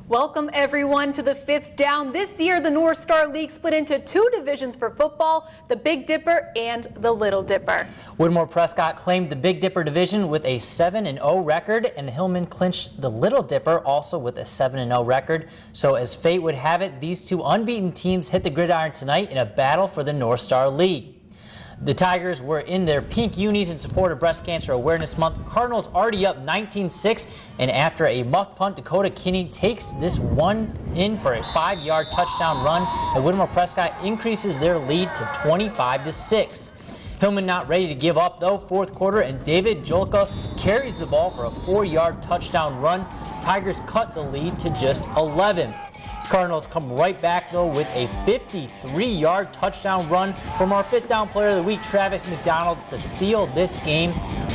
Welcome everyone to the fifth down. This year the North Star League split into two divisions for football, the Big Dipper and the Little Dipper. Whittemore Prescott claimed the Big Dipper division with a 7-0 record, and the Hillman clinched the Little Dipper also with a 7-0 record. So as fate would have it, these two unbeaten teams hit the gridiron tonight in a battle for the North Star League. The Tigers were in their pink unis in support of Breast Cancer Awareness Month. Cardinals already up 19-6, and after a muff punt, Dakota Kinney takes this one in for a 5-yard touchdown run, and Whittemore Prescott increases their lead to 25-6. Hillman not ready to give up though. Fourth quarter, and David Jolka carries the ball for a 4-yard touchdown run. Tigers cut the lead to just 11. Cardinals come right back though with a 53-yard touchdown run from our fifth down player of the week, Travis McDonald, to seal this game.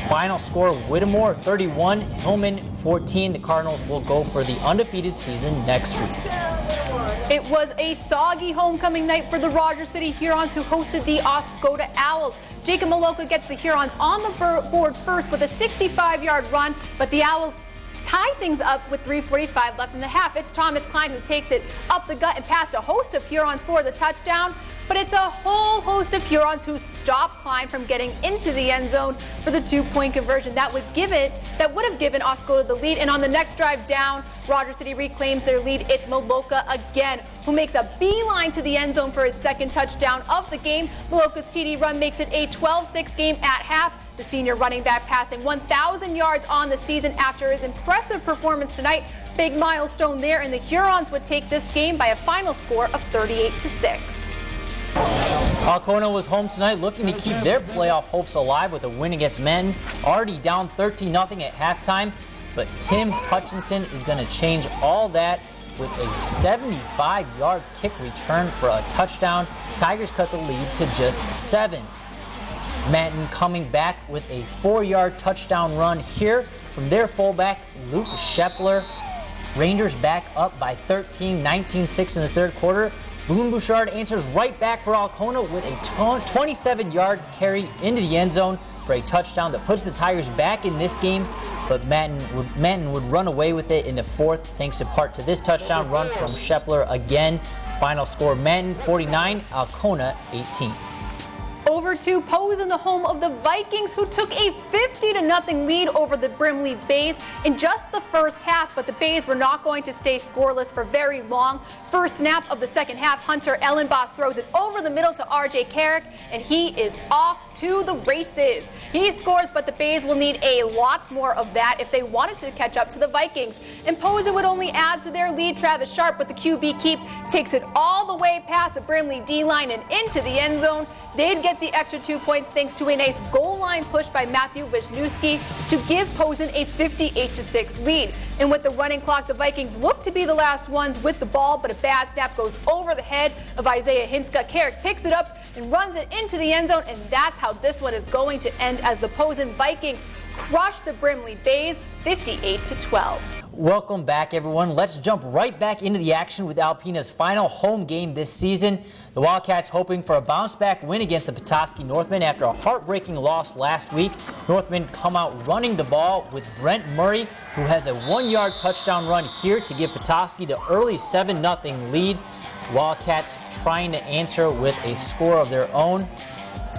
Final score: Whittemore 31, Hillman 14. The Cardinals will go for the undefeated season next week. It was a soggy homecoming night for the Rogers City Hurons, who hosted the Oscoda Owls. Jacob Maloka gets the Hurons on the board first with a 65-yard run, but the Owls tie things up with 3:45 left in the half. It's Thomas Klein who takes it up the gut and past a host of Hurons for the touchdown, but it's a whole host of Hurons who stop Klein from getting into the end zone for the 2-point conversion. That would have given Oscoda the lead, and on the next drive down, Rogers City reclaims their lead. It's Maloka again who makes a beeline to the end zone for his second touchdown of the game. Maloka's TD run makes it a 12-6 game at half. The senior running back passing 1,000 yards on the season after his impressive performance tonight. Big milestone there, and the Hurons would take this game by a final score of 38-6. Alcona was home tonight looking to keep their playoff hopes alive with a win against Manton. Already down 13-0 at halftime, but Tim Hutchinson is going to change all that with a 75-yard kick return for a touchdown. Tigers cut the lead to just 7. Manton coming back with a 4-yard touchdown run here from their fullback, Luke Shepler. Rangers back up by 13, 19-6 in the third quarter. Boone Bouchard answers right back for Alcona with a 27-yard carry into the end zone for a touchdown that puts the Tigers back in this game, but Manton would run away with it in the fourth thanks in part to this touchdown run from Shepler again. Final score: Manton 49, Alcona 18. Over to Posen, the home of the Vikings, who took a 50-0 lead over the Brimley Bays in just the first half, but the Bays were not going to stay scoreless for very long. First snap of the second half, Hunter Ellenboss throws it over the middle to R.J. Carrick, and he is off to the races. He scores, but the Bays will need a lot more of that if they wanted to catch up to the Vikings. And Posen would only add to their lead. Travis Sharp with the QB keep takes it all the way past the Brimley D-line and into the end zone. They'd get the extra 2 points thanks to a nice goal line push by Matthew Wisniewski to give Posen a 58-6 lead. And with the running clock, the Vikings look to be the last ones with the ball, but a bad snap goes over the head of Isaiah Hinska. Carrick picks it up and runs it into the end zone, and that's how this one is going to end as the Posen Vikings crush the Brimley Bays 58-12. Welcome back, everyone. Let's jump right back into the action with Alpena's final home game this season. The Wildcats hoping for a bounce-back win against the Petoskey Northmen after a heartbreaking loss last week. Northmen come out running the ball with Brent Murray, who has a 1-yard touchdown run here to give Petoskey the early 7-0 lead. Wildcats trying to answer with a score of their own.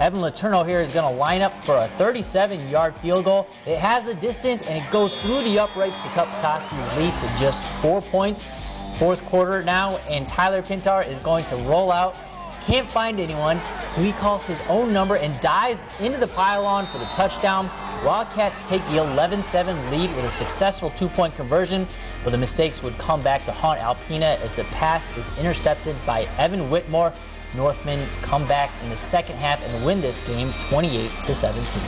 Evan Letourneau here is going to line up for a 37-yard field goal. It has the distance, and it goes through the uprights to cut Petoskey's lead to just 4 points. Fourth quarter now, and Tyler Pintar is going to roll out. Can't find anyone, so he calls his own number and dives into the pylon for the touchdown. Wildcats take the 11-7 lead with a successful 2-point conversion, but the mistakes would come back to haunt Alpena as the pass is intercepted by Evan Whitmore. Northmen come back in the second half and win this game 28-17.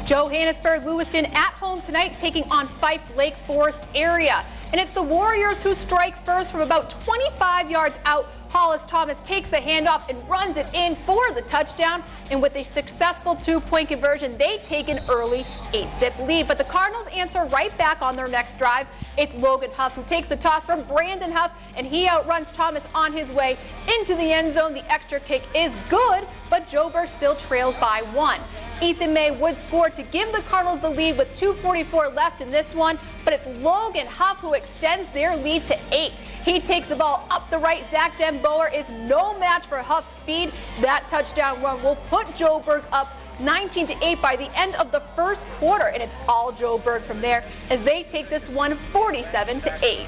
Johannesburg Lewiston at home tonight, taking on Fife Lake Forest area. And it's the Warriors who strike first from about 25 yards out. Hollis Thomas takes the handoff and runs it in for the touchdown. And with a successful 2-point conversion, they take an early 8-zip lead. But the Cardinals answer right back on their next drive. It's Logan Huff who takes the toss from Brandon Huff, and he outruns Thomas on his way into the end zone. The extra kick is good, but Joburg still trails by 1. Ethan May would score to give the Cardinals the lead with 2:44 left in this one, but it's Logan Huff who extends their lead to 8. He takes the ball up the right. Zach Denboer is no match for Huff's speed. That touchdown run will put Joburg up 19-8 by the end of the first quarter, and it's all Joburg from there as they take this one 47-8.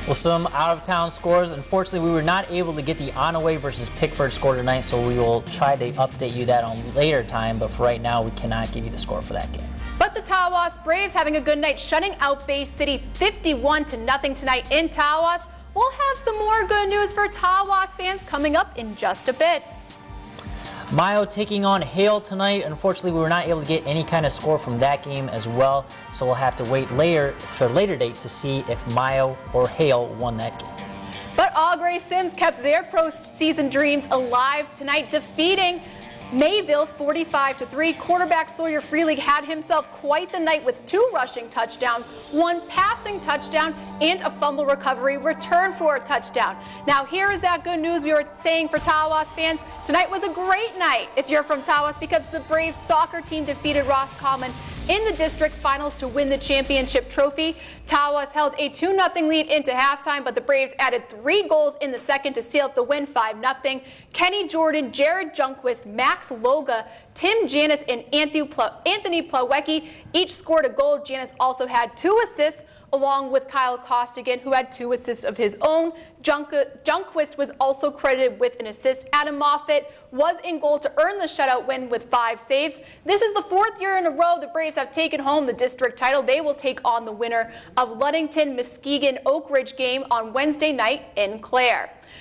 Well, some out-of-town scores. Unfortunately, we were not able to get the Onaway versus Pickford score tonight, so we will try to update you that on later time, but for right now, we cannot give you the score for that game. But the Tawas Braves having a good night, shutting out Bay City 51-0 tonight in Tawas. We'll have some more good news for Tawas fans coming up in just a bit. Mayo taking on Hale tonight. Unfortunately, we were not able to get any kind of score from that game as well, so we'll have to wait later for a later date to see if Mayo or Hale won that game. But Au Gres Sims kept their postseason dreams alive tonight, defeating Mayville 45-3. Quarterback Sawyer Freelig had himself quite the night with 2 rushing touchdowns, 1 passing touchdown, and a fumble recovery return for a touchdown. Now here is that good news we were saying for Tawas fans. Tonight was a great night if you're from Tawas because the Braves soccer team defeated Roscommon in the district finals to win the championship trophy. Tawas held a 2-0 lead into halftime, but the Braves added 3 goals in the second to seal up the win 5-0. Kenny Jordan, Jared Junquist, Max Loga, Tim Janis, and Anthony Plawecki each scored a goal. Janis also had 2 assists, along with Kyle Costigan, who had 2 assists of his own. Junquist was also credited with an assist. Adam Moffitt was in goal to earn the shutout win with 5 saves. This is the 4th year in a row the Braves have taken home the district title. They will take on the winner of Ludington-Muskegon Oak Ridge game on Wednesday night in Clare.